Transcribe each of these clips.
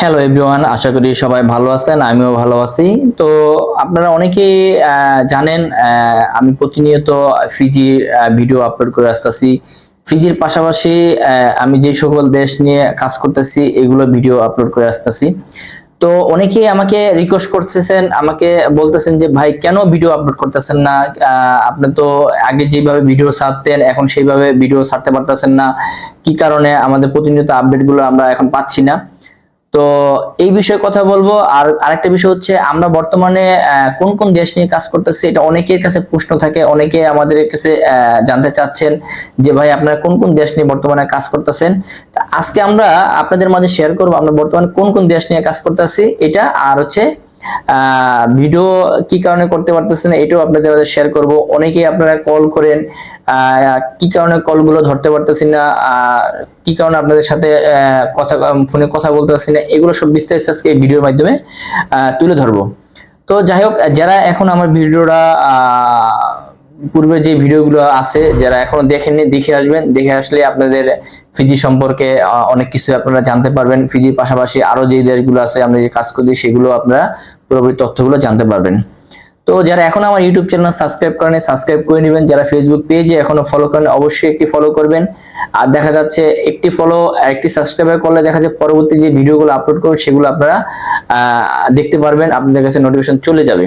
Hello everyone, আশা করি সবাই ভালো আছেন। আমিও ভালো আছি। তো আপনারা অনেকেই জানেন, আমি প্রতিনিয়ত ফিজির ভিডিও আপলোড করে আসতেছি। ফিজির পাশাপাশি আমি যে সকল দেশ নিয়ে কাজ করতেছি এগুলো ভিডিও আপলোড করে আসতেছি। তো অনেকেই আমাকে রিকোয়েস্ট করতেছেন, আমাকে বলতেছেন যে ভাই কেন ভিডিও আপলোড করতেছেন না, আপনি তো আগে যেভাবে ভিডিও ছাড়তেন এখন সেইভাবে ভিডিও ছাড়তে পারতেছেন না, কি কারণে আমাদের প্রতিনিয়ত আপডেট গুলো আমরা এখন পাচ্ছি না। তো এই বিষয়ে কথা বলবো। আর আরেকটা বিষয় হচ্ছে আমরা বর্তমানে কোন কোন দেশ নিয়ে কাজ করতেছি, এটা অনেকের কাছে প্রশ্ন থাকে। অনেকে আমাদের কাছে জানতে চাচ্ছেন যে ভাই আপনারা কোন কোন দেশ নিয়ে বর্তমানে কাজ করতেছেন। আজকে আমরা আপনাদের মাঝে শেয়ার করবো আমরা বর্তমানে কোন কোন দেশ নিয়ে কাজ করতেছি এটা, আর হচ্ছে ভিডিও কি কারণে করতে পারতেছেন না এটাও আপনাদের মাঝে শেয়ার করব। অনেকেই আপনারা কল করেন, কি কারণে কলগুলো ধরতে পারতেছি না, কি কারণে আপনাদের সাথে কথা ফোনে কথা বলতে পারছি না, এগুলো সব বিস্তারিত আজকে এই ভিডিওর মাধ্যমে তুলে ধরবো। তো যাই হোক, যারা এখন আমার ভিডিওটা পূর্বে যে ভিডিওগুলো আছে যারা এখনো দেখেননি দেখে আসবেন। দেখে আসলে আপনাদের ফিজি সম্পর্কে অনেক কিছু আপনারা জানতে পারবেন। ফিজির পাশাপাশি আরো যে দেশগুলো আছে আমরা যে কাজ করি সেগুলো আপনারা পুরোপুরি তথ্যগুলো জানতে পারবেন। তো যারা এখন আমার ইউটিউব চ্যানেল সাবস্ক্রাইব করেন সাবস্ক্রাইব করে নেবেন। যারা ফেসবুক পেজে এখনো ফলো করেন অবশ্যই একটি ফলো করবেন। আর দেখা যাচ্ছে একটি ফলো একটি সাবস্ক্রাইবার করলে দেখা যাচ্ছে পরবর্তী যে ভিডিওগুলো আপলোড করব সেগুলো আপনারা দেখতে পারবেন, আপনাদের কাছে নোটিফিকেশন চলে যাবে।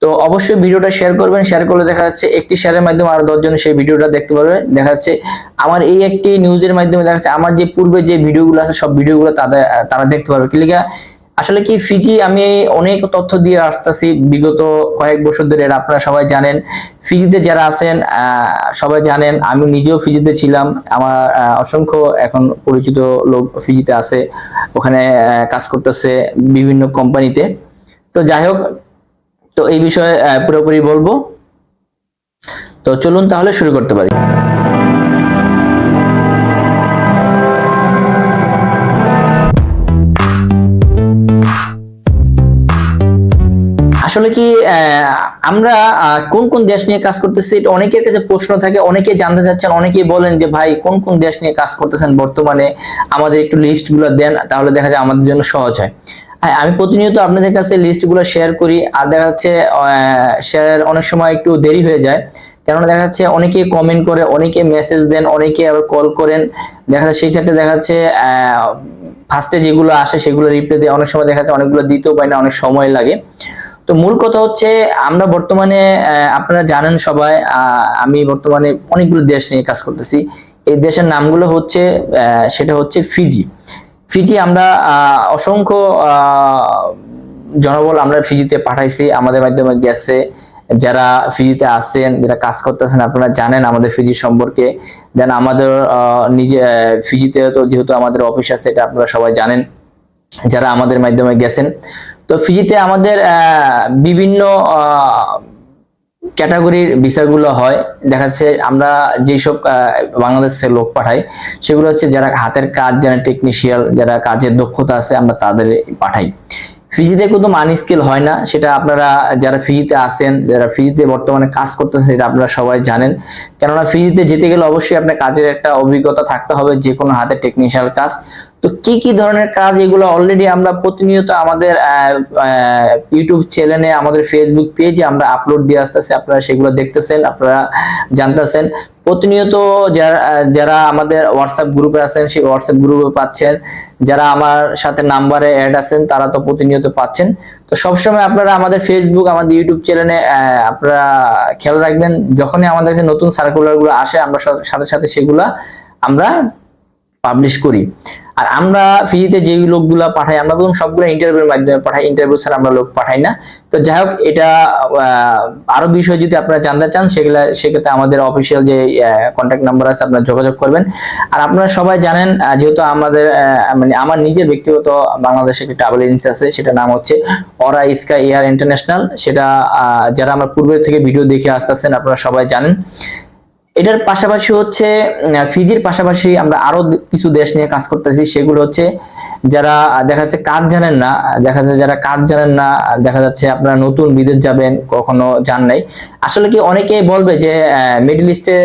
তো অবশ্যই ভিডিওটা শেয়ার করবেন। শেয়ার করলে দেখা যাচ্ছে একটি শেয়ারের মাধ্যমে আরো 10 জন সেই ভিডিওটা দেখতে পারবে। দেখা যাচ্ছে আমার এই একটি নিউজের মাধ্যমে দেখা যাচ্ছে আমার যে পূর্বে যে ভিডিওগুলো আছে সব ভিডিওগুলো তারা দেখতে পারবে। কি লিগা আসলে কি ফিজি আমি অনেক তথ্য দিয়ে আসতেছি বিগত কয়েক বছর ধরে, আপনারা সবাই জানেন। ফিজিতে যারা আছেন সবাই জানেন আমি নিজেও ফিজিতে ছিলাম। আমার অসংখ্য এখন পরিচিত লোক ফিজিতে আছে, ওখানে কাজ করতেছে বিভিন্ন কোম্পানিতে। তো যাই হোক, তো এই বিষয়ে পুরোপুরি বলবো। তো চলুন তাহলে শুরু করতে পারি। আসলে কি আমরা কোন কোন দেশ নিয়ে কাজ করতেছি এটা অনেকের কাছে প্রশ্ন থাকে। অনেকে জানতে চাচ্ছেন, অনেকেই বলেন যে ভাই কোন কোন দেশ নিয়ে কাজ করতেছেন বর্তমানে, আমাদের একটু লিস্ট গুলো দেন, তাহলে দেখা যায় আমাদের জন্য সহজ হয়। হ্যাঁ, আমি প্রতিনিয়ত আপনাদের কাছে লিস্ট গুলো শেয়ার করি। আর দেখা যাচ্ছে শেয়ার অনেক সময় একটু দেরি হয়ে যায়, কেননা দেখা যাচ্ছে অনেকে কমেন্ট করে, অনেকে মেসেজ দেন, অনেকে আবার কল করেন। দেখা যাচ্ছে সেই ক্ষেত্রে দেখা যাচ্ছে ফার্স্টে যেগুলো আসে সেগুলো রিপ্লাই দেয়, অনেক সময় দেখা যাচ্ছে অনেকগুলো দিতেও পারি না, অনেক সময় লাগে। তো মূল কথা হচ্ছে আমরা বর্তমানে আপনারা জানেন সবাই, আমি বর্তমানে অনেকগুলো দেশ নিয়ে কাজ করতেছি। এই দেশের নামগুলো হচ্ছে সেটা হচ্ছে ফিজি। ফিজি আমরা অসংখ্য জনবল আমরা ফিজিতে পাঠাইছি, আমাদের মাধ্যমে গেছে। যারা ফিজিতে আছেন, যারা কাজ করতেছেন আপনারা জানেন আমাদের ফিজি সম্পর্কে। দেন আমাদের নিজে ফিজিতে তো যেহেতু আমাদের অফিস আছে এটা আপনারা সবাই জানেন যারা আমাদের মাধ্যমে গেছেন। তো ফিজিতে আমাদের বিভিন্ন ক্যাটাগরির ভিসাগুলো হয়। দেখা যাচ্ছে আমরা যেসব বাংলাদেশের লোক পাঠাই সেগুলো হচ্ছে যারা হাতের কাজ জানে, টেকনিশিয়াল, যারা কাজের দক্ষতা আছে আমরা তাদের পাঠাই। ফিজিতে কিন্তু মানি স্কিল হয় না, সেটা আপনারা যারা ফিজিতে আছেন, যারা ফিজিতে বর্তমানে কাজ করতেছেন এটা আপনারা সবাই জানেন। কেননা ফিজিতে যেতে গেলে অবশ্যই আপনার কাজের একটা অভিজ্ঞতা থাকতে হবে, যে কোনো হাতের টেকনিশিয়াল কাজ। তো কি কি ধরনের কাজ এগুলো অলরেডি আমরা প্রতিনিয়ত আমাদের ইউটিউব চ্যানেলে, আমাদের ফেসবুক পেজে আমরা আপলোড দিয়ে আসতেছি। আপনারা সেগুলো দেখতেছেন, আপনারা জানতেছেন। প্রতিনিয়ত যারা যারা আমাদের হোয়াটসঅ্যাপ গ্রুপে আছেন সেই হোয়াটসঅ্যাপ গ্রুপে পাচ্ছেন, যারা আমার সাথে নাম্বারে অ্যাড আছেন তারা তো প্রতিনিয়ত পাচ্ছেন। তো সবসময় আপনারা আমাদের ফেসবুক, আমাদের ইউটিউব চ্যানেলে আপনারা খেয়াল রাখবেন, যখনই আমাদের কাছে নতুন সার্কুলার গুলো আসে আমরা সাথে সাথে সেগুলা আমরা পাবলিশ করি। আর আমরা ফ্রিতে যে লোকগুলা পাঠাই আমরা কিন্তু সবগুলো ইন্টারভিউর মাধ্যমে পাঠাই, ইন্টারভিউ ছাড়া আমরা লোক পাঠাই না। তো যাই হোক, এটা আরো বিষয় যদি আপনারা জানতে চান সেগুলা সেক্ষেত্রে আমাদের অফিসিয়াল যে কন্ট্যাক্ট নাম্বার আছে আপনারা যোগাযোগ করবেন। আর আপনারা সবাই জানেন যেহেতু আমাদের মানে আমার নিজের ব্যক্তিগত বাংলাদেশে একটা ট্রাভেল এজেন্সি আছে, সেটা নাম হচ্ছে অরা স্কাই এয়ার ইন্টারন্যাশনাল। সেটা যারা আমার পূর্বে থেকে ভিডিও দেখে আসতেছেন আপনারা সবাই জানেন। এটার পাশাপাশি হচ্ছে ফিজির পাশাপাশি আমরা আরো কিছু দেশ নিয়ে কাজ করতেছি, সেগুলো হচ্ছে যারা দেখা যাচ্ছে কাজ জানেন না, দেখা যাচ্ছে যারা কাজ জানেন না, দেখা যাচ্ছে আপনারা নতুন বিদেশ যাবেন, কখনো যান নাই। আসলে কি অনেকেই বলবে যে মিডল ইস্টে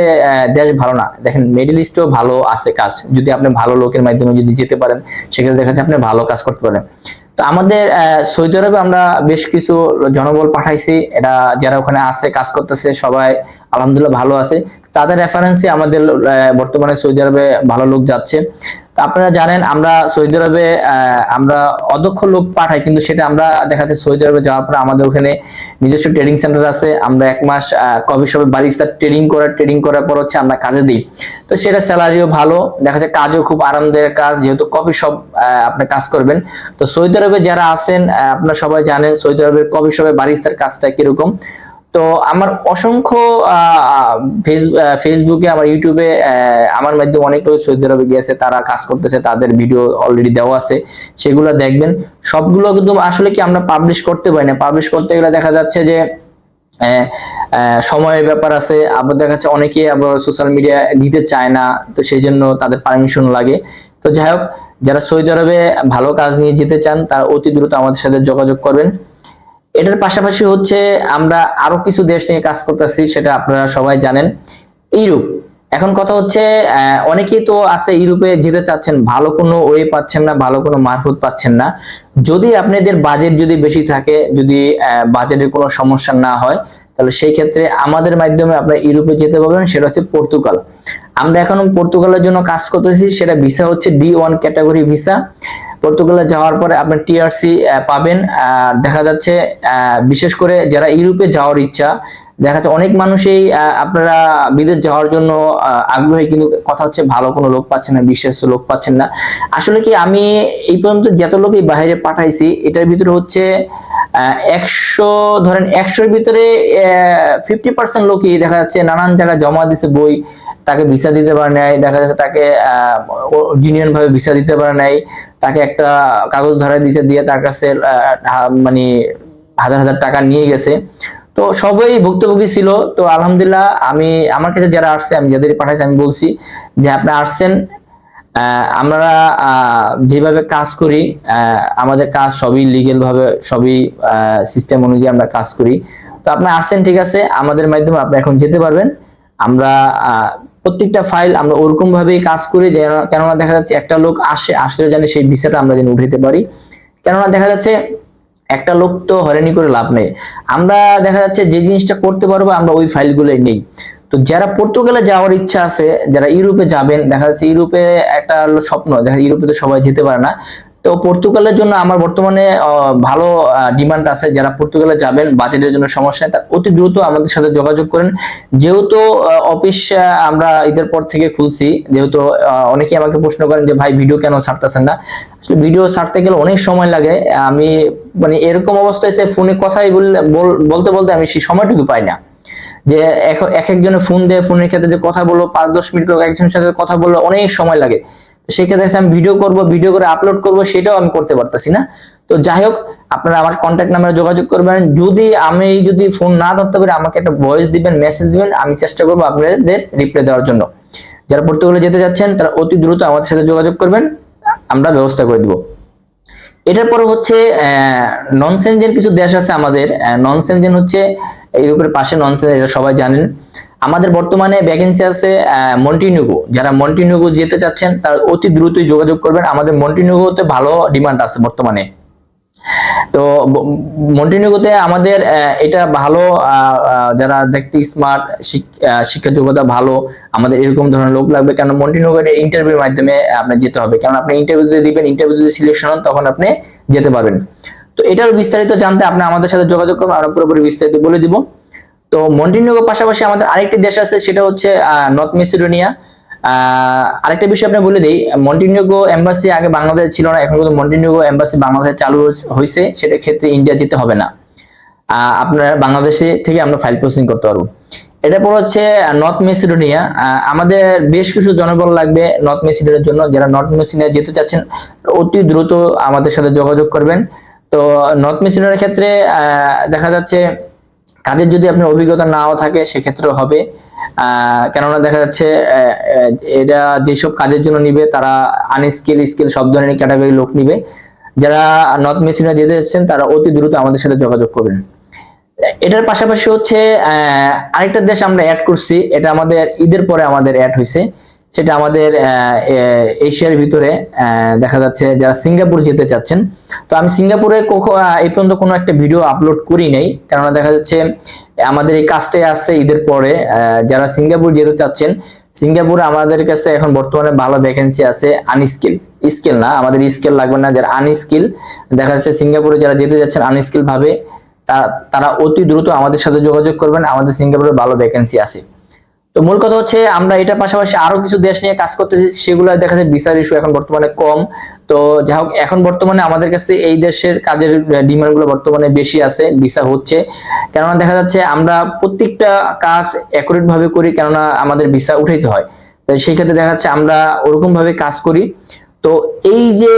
দেশ ভালো না, দেখেন মিডল ইস্টেও ভালো আছে কাজ, যদি আপনি ভালো লোকের মাধ্যমে যদি যেতে পারেন সেক্ষেত্রে দেখা যাচ্ছে আপনি ভালো কাজ করতে পারেন। তো আমাদের সৌদি আরবে আমরা বেশ কিছু জনবল পাঠাইছি, এটা যারা ওখানে আছে কাজ করতেছে সবাই আলহামদুলিল্লাহ ভালো আছে, তাদের রেফারেন্সে আমাদের বর্তমানে সৌদি আরবে ভালো লোক যাচ্ছে। তো আপনারা জানেন আমরা সৌদি আরবে আমরা অদক্ষ লোক পাঠাই, কিন্তু সেটা আমরা দেখা যাচ্ছে সৌদি আরবে যাওয়ার পর আমাদের ওখানে নিজস্ব ট্রেনিং সেন্টার আছে, আমরা 1 মাস কফি শপে বারিস্তা ট্রেনিং করার পর হচ্ছে আমরা কাজে দিই। তো সেটা স্যালারিও ভালো, দেখা যাচ্ছে কাজও খুব আরামদায়ক কাজ, যেহেতু কফি শপ আপনি কাজ করবেন। তো সৌদি আরবে যারা আছেন আপনারা সবাই জানেন সৌদি আরবের কফি শপে বারিস্তার কাজটা কিরকম। তো আমার অসংখ্য ফেসবুকে আমার ইউটিউবে আমার মাধ্যমে অনেক লোক সৌদি আরবে গিয়েছে, তারা কাজ করতেছে, তাদের ভিডিও অলরেডি দেওয়া আছে, সেগুলো দেখবেন। সবগুলো কিন্তু আসলে কি আমরা পাবলিশ করতে পারি না, পাবলিশ করতে গেলে দেখা যাচ্ছে যে সময়ের ব্যাপার আছে, আবার দেখা যাচ্ছে অনেকে আবার সোশ্যাল মিডিয়া দিতে চায় না, তো সেই জন্য তাদের পারমিশন লাগে। তো যাই হোক, যারা সৌদি আরবে ভালো কাজ নিয়ে যেতে চান তারা অতি দ্রুত আমাদের সাথে যোগাযোগ করবেন। এটার পাশাপাশি হচ্ছে আমরা আরো কিছু দেশ নিয়ে কাজ করতেছি, সেটা আপনারা সবাই জানেন। ইউরোপ, এখন কথা হচ্ছে অনেকেই তো আছে ইউরোপে যেতে চাচ্ছেন, ভালো কোনো ওয়ে পাচ্ছেন না, ভালো কোনো মারফত পাচ্ছেন না। যদি আপনাদের বাজেট যদি বেশি থাকে, যদি বাজেটের কোনো সমস্যা না হয়, তাহলে সেই ক্ষেত্রে আমাদের মাধ্যমে আপনারা ইউরোপে যেতে পারবেন, সেটা হচ্ছে পর্তুগাল। আমরা এখন পর্তুগালের জন্য কাজ করতেছি, সেটা ভিসা হচ্ছে D1 ক্যাটাগরি ভিসা। পর্তুগালে যাওয়ার পরে আপনি টিআরসি পাবেন। দেখা যাচ্ছে বিশেষ করে যারা ইউরোপে যাওয়ার ইচ্ছা, দেখা যাচ্ছে অনেক মানুষই আপনারা বিদেশ যাওয়ার জন্য আগ্রহী, কিন্তু কথা হচ্ছে ভালো কোনো লোক পাচ্ছেন না, বিশ্বস্ত লোক পাচ্ছেন না। আসলে কি আমি এই পর্যন্ত যত লোকই বাইরে পাঠাইছি এটার ভিতরে হচ্ছে 100 ধরেন 100-র ভিতরে 50% লোকই দেখা যাচ্ছে নানান জায়গায় জমা দিছে বই, তাকে ভিসা দিতে পারে নাই, দেখা যাচ্ছে তাকে জেনুইন ভাবে ভিসা দিতে পারে নাই, তাকে একটা কাগজ ধরাই দিছে, দিয়ে তার কাছে মানে হাজার হাজার টাকা নিয়ে গেছে। তো সবাই ভুক্তভোগী ছিল। তো আলহামদুলিল্লাহ আমি আমার কাছে যারা আসছে, আমি যাদের পাঠাইছি আমি বলছি যে আপনি আসছেন, আমরা যেভাবে কাজ করি আমাদের কাজ সবই লিগ্যাল ভাবে, সবই সিস্টেম অনুযায়ী আমরা কাজ করি। তো আপনি আসছেন, ঠিক আছে, আমাদের মাধ্যমে আপনি এখন যেতে পারবেন। আমরা প্রত্যেকটা ফাইল আমরা ওরকম ভাবেই কাজ করি, কেননা দেখা যাচ্ছে একটা লোক আসলে জানি সেই ভিসাটা আমরা যেন উঠাইতে পারি। কেননা দেখা যাচ্ছে একটা লোক তো হয়রানি করে লাভ নেই, আমরা দেখা যাচ্ছে যে জিনিসটা করতে পারবো আমরা ওই ফাইলগুলোই নেই। তো যারা পর্তুগালে যাওয়ার ইচ্ছা আছে, যারা ইউরোপে যাবেন, দেখা যাচ্ছে ইউরোপে একটা স্বপ্ন, দেখা ইউরোপে তো সবাই যেতে পারে না। তো পর্তুগালের জন্য আমার বর্তমানে ভালো ডিমান্ড আছে, যারা পর্তুগালে যাবেন বাজেটের জন্য সমস্যা নেই, তার অতি দ্রুত আমাদের সাথে যোগাযোগ করেন। যেহেতু অফিস আমরা ঈদের পর থেকে খুলছি, যেহেতু অনেকেই আমাকে প্রশ্ন করেন যে ভাই ভিডিও কেন ছাড়তেছেন না, আসলে ভিডিও ছাড়তে গেলে অনেক সময় লাগে। আমি মানে এরকম অবস্থায় ফোনে কথাই বলতে বলতে আমি সেই সময়টুকু পাই না, যে এক একজনে ফোন দেয়, ফোনের ক্ষেত্রে যে কথা বলবো 5-10 মিনিট করে একজনের সাথে কথা বললে অনেক সময় লাগে। সেই ক্ষেত্রে আমি ভিডিও করব, ভিডিও করে আপলোড করব, সেটাও আমি করতে পারতেছি না। তো যাই হোক, আপনারা আমার কন্ট্যাক্ট নাম্বারে যোগাযোগ করবেন। যদি ফোন না ধরতে পারি আমাকে একটা ভয়েস দিবেন, মেসেজ দিবেন, আমি চেষ্টা করবো আপনাদের রিপ্লাই দেওয়ার জন্য। যারা পর্তুগালে যেতে যাচ্ছেন তারা অতি দ্রুত আমাদের সাথে যোগাযোগ করবেন, আমরা ব্যবস্থা করে দিব। এটার পরে হচ্ছে নন সেনজেন কিছু দেশ আছে আমাদের। নন সেনজেন হচ্ছে ইউরোপের পাশে নন সেনজেন, এটা সবাই জানেন। আমাদের বর্তমানে ভ্যাকেন্সি আছে মন্টিনিগ্রো। যারা মন্টিনিগ্রো যেতে চাচ্ছেন তারা অতি দ্রুতই যোগাযোগ করবেন, আমাদের মন্টিনিগ্রোতে ভালো ডিমান্ড আছে বর্তমানে। তো মন্টিনিগ্রোতে আমাদের এটা ভালো, যারা দেখতে স্মার্ট, শিক্ষা যোগ্যতা ভালো, আমাদের এরকম ধরনের লোক লাগবে। কারণ মন্টিনিগ্রোতে ইন্টারভিউর মাধ্যমে আপনার যেতে হবে, কারণ আপনি ইন্টারভিউ দিবেন, ইন্টারভিউ যদি সিলেকশন হন তখন আপনি যেতে পারবেন। তো এটার বিস্তারিত জানতে আপনি আমাদের সাথে যোগাযোগ করবেন, আমরা পুরোপুরি বিস্তারিত বলে দিব। তো মন্টিনিগ্রোর পাশাপাশি আমাদের আরেকটি দেশ আছে, সেটা হচ্ছে নর্থ মেসিডোনিয়া। আরেকটা বিষয় আপনি বলে দিই, মন্টিনিগ্রো এম্বাসি আগে বাংলাদেশে ছিল না, এখন কিন্তু মন্টিনিগ্রো এম্বাসি বাংলাদেশে চালু হয়েছে, সেটা ক্ষেত্রে ইন্ডিয়া যেতে হবে না, আপনার বাংলাদেশে থেকে আমরা ফাইল প্রসেসিং করতে পারবো। এটা পর হচ্ছে নর্থ মেসিডোনিয়া। আমাদের বেশ কিছু জনবল লাগবে নর্থ মেসিডোনিয়ার জন্য, যারা নর্থ মেসিডোনিয়া যেতে চাচ্ছেন অতি দ্রুত আমাদের সাথে যোগাযোগ করবেন। তো নর্থ মেসিডোনিয়ার ক্ষেত্রে দেখা যাচ্ছে কাজের যদি আপনার অভিজ্ঞতা নাও থাকে সেক্ষেত্রেও হবে। কেননা দেখা যাচ্ছে এটা যেসব কাজের জন্য নিবে তারা আনস্কিল স্কিল সব ধরনের ক্যাটাগরি লোক নিবে। যারা নর্থ মেসিডোনিয়া যেতে যাচ্ছেন তারা অতি দ্রুত আমাদের সাথে যোগাযোগ করবেন। এটার পাশাপাশি হচ্ছে আরেকটা দেশ আমরা অ্যাড করছি, এটা আমাদের ঈদের পরে আমাদের অ্যাড হয়েছে, সেটা আমাদের এশিয়ার ভিতরে দেখা যাচ্ছে যারা সিঙ্গাপুর যেতে চাচ্ছেন। তো আমি সিঙ্গাপুরে এই পর্যন্ত কোনো একটা ভিডিও আপলোড করি নাই, কেননা দেখা যাচ্ছে আমাদের এই কাজটাই আছে ঈদের পরে। যারা সিঙ্গাপুর যেতে চাচ্ছেন, সিঙ্গাপুরে আমাদের কাছে এখন বর্তমানে ভালো ভ্যাকেন্সি আছে আনস্কিল, স্কিল না, আমাদের স্কিল লাগবে না, যারা আনস্কিল দেখা যাচ্ছে সিঙ্গাপুরে যারা যেতে যাচ্ছেন আনস্কিল ভাবে তারা অতি দ্রুত আমাদের সাথে যোগাযোগ করবেন, আমাদের সিঙ্গাপুরে ভালো ভ্যাকেন্সি আছে। তো মূল কথা হচ্ছে আমরা এটার পাশাপাশি আরো কিছু দেশ নিয়ে কাজ করতেছি, সেগুলো দেখা যায় ভিসার ইস্যু এখন বর্তমানে কম। তো যাই হোক এখন বর্তমানে আমাদের কাছে এই দেশের কাজের ডিমান্ড গুলো বর্তমানে বেশি আছে, ভিসা হচ্ছে, কেননা দেখা যাচ্ছে আমরা প্রত্যেকটা কাজ অ্যাকুরেট ভাবে করি, কেননা আমাদের ভিসা উঠাইতে হয়। তো সেই ক্ষেত্রে দেখা যাচ্ছে আমরা ওরকম ভাবে কাজ করি। তো এই যে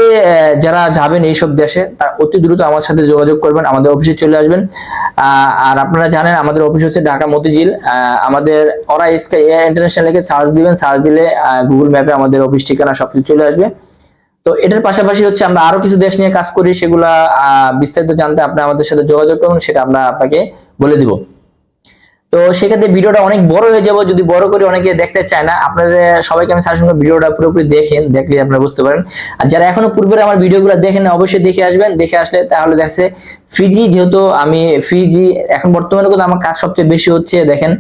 যারা যাবেন এইসব দেশে তারা অতি দ্রুত আমার সাথে যোগাযোগ করবেন, আমাদের অফিসে চলে আসবেন। আর আপনারা জানেন আমাদের অফিস হচ্ছে ঢাকা মতিঝিল। আমাদের ওরা স্কাই ইন্টারন্যাশনাল লিখে সার্চ দিবেন, সার্চ দিলে গুগল ম্যাপে আমাদের অফিস ঠিকানা সবকিছু চলে আসবে। তো এটার পাশাপাশি হচ্ছে আমরা আরো কিছু দেশ নিয়ে কাজ করি, সেগুলা বিস্তারিত জানতে আপনি আমাদের সাথে যোগাযোগ করুন, সেটা আমরা আপনাকে বলে দিব। তো সেক্ষেত্রে ভিডিওটা অনেক বড় হয়ে যাবে, যদি বড় করে অনেকে দেখতে চায় না। আপনাদের সবাইকে আমি সাজেশন করি ভিডিওটা পুরোপুরি দেখেন, দেখলে আপনারা বুঝতে পারেন। আর যারা এখনো পূর্বের আমার ভিডিওগুলো দেখেন না অবশ্যই দেখে আসবেন, দেখে আসলে তাহলে দেখছে ফিজি, যেহেতু আমি ফিজি এখন বর্তমানে কিন্তু আমার কাজ সবচেয়ে বেশি হচ্ছে, দেখেন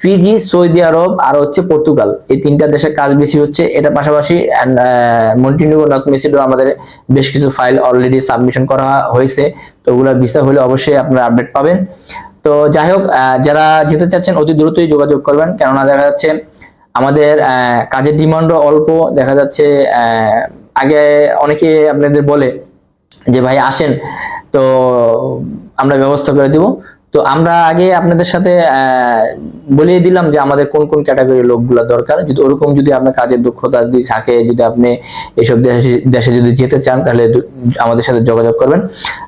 ফিজি, সৌদি আরব আর হচ্ছে পর্তুগাল, এই তিনটা দেশের কাজ বেশি হচ্ছে। এটা পাশাপাশি মন্টিনিগ্রো, নর্থ মেসিডো আমাদের বেশ কিছু ফাইল অলরেডি সাবমিশন করা হয়েছে, তো ওগুলা ভিসা হলে অবশ্যই আপনারা আপডেট পাবেন। তো যাই হোক যারা যেতে চাচ্ছেন অতি দ্রুতই যোগাযোগ করবেন, কেননা দেখা যাচ্ছে আমাদের কাজের ডিমান্ডও অল্প। দেখা যাচ্ছে আগে অনেকে আপনাদের বলে যে ভাই আসেন, তো আমরা ব্যবস্থা করে দিব। তো আমরা আগে আপনাদের সাথে বলিয়ে দিলাম যে আমাদের কোন কোন ক্যাটাগরির লোকগুলো দরকার। যদি ওরকম যদি আপনার কাজের দক্ষতা যদি থাকে, যদি আপনি এইসব দেশে যদি যেতে চান তাহলে আমাদের সাথে যোগাযোগ করবেন।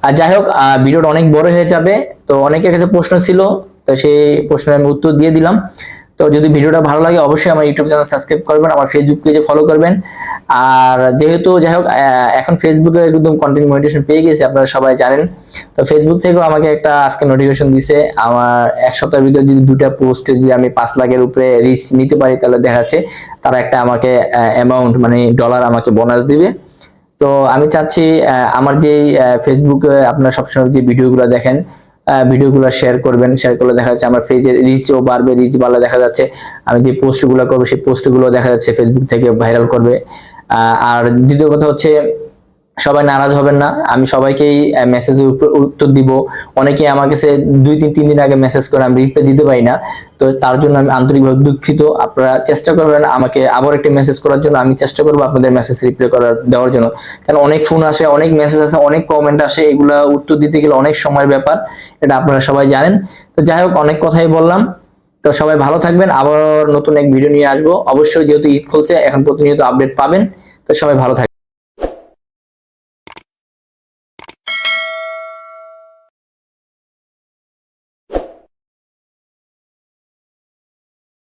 আর যাই হোক ভিডিওটা অনেক বড় হয়ে যাবে, তো অনেকের কাছে প্রশ্ন ছিল, তো সেই প্রশ্নের আমি উত্তর দিয়ে দিলাম। তো যদি ভিডিওটা ভালো লাগে অবশ্যই আমার ইউটিউব চ্যানেল সাবস্ক্রাইব করবেন, আমার ফেসবুক পেজে ফলো করবেন। আর যেহেতু যাই হোক এখন ফেসবুকে একদম কন্টেন্ট মনিটাইজেশন পেয়ে গেছে, আপনারা সবাই জানেন। তো ফেসবুক থেকেও আমাকে একটা আজকে নোটিফিকেশন দিছে, আমার এক সপ্তাহের ভিতরে যদি 2টা পোস্টে যদি আমি 5 লাখের উপরে রিচ নিতে পারি তাহলে দেখা যাচ্ছে তারা একটা আমাকে অ্যামাউন্ট মানে ডলার আমাকে বোনাস দিবে। তো আমি চাচ্ছি আমার যে ফেসবুকে আপনারা সবসময় যে ভিডিওগুলো দেখেন, ভিডিওগুলো শেয়ার করবেন, শেয়ার করলে দেখা যাচ্ছে আমার পেজের রিচও বাড়বে, রিচ বাড়লে দেখা যাচ্ছে আমি যে পোস্টগুলো করবো সেই পোস্টগুলো দেখা যাচ্ছে ফেসবুক থেকে ভাইরাল করবে। আর দ্বিতীয় কথা হচ্ছে সবাই নারাজ হবেন না, আমি সবাইকেই মেসেজের উত্তর দিব। অনেকে আমার কাছে 2-3 দিন আগে মেসেজ করে আমি রিপ্লাই দিতে পারি না, তো তার জন্য আমি আন্তরিকভাবে দুঃখিত। আপনারা চেষ্টা করবেন আমাকে আবার একটা মেসেজ করার জন্য, আমি চেষ্টা করবো আপনাদের মেসেজ রিপ্লাই দেওয়ার জন্য। কারণ অনেক ফোন আসে, অনেক মেসেজ আসে, অনেক কমেন্ট আসে, এগুলা উত্তর দিতে গেলে অনেক সময়ের ব্যাপার, এটা আপনারা সবাই জানেন। তো যাই হোক অনেক কথাই বললাম, তো সবাই ভালো থাকবেন, আবার নতুন এক ভিডিও নিয়ে আসবো অবশ্যই। যেহেতু ঈদ খুলছে এখন প্রতিনিয়ত আপডেট পাবেন, তো সবাই ভালো থাকবেন।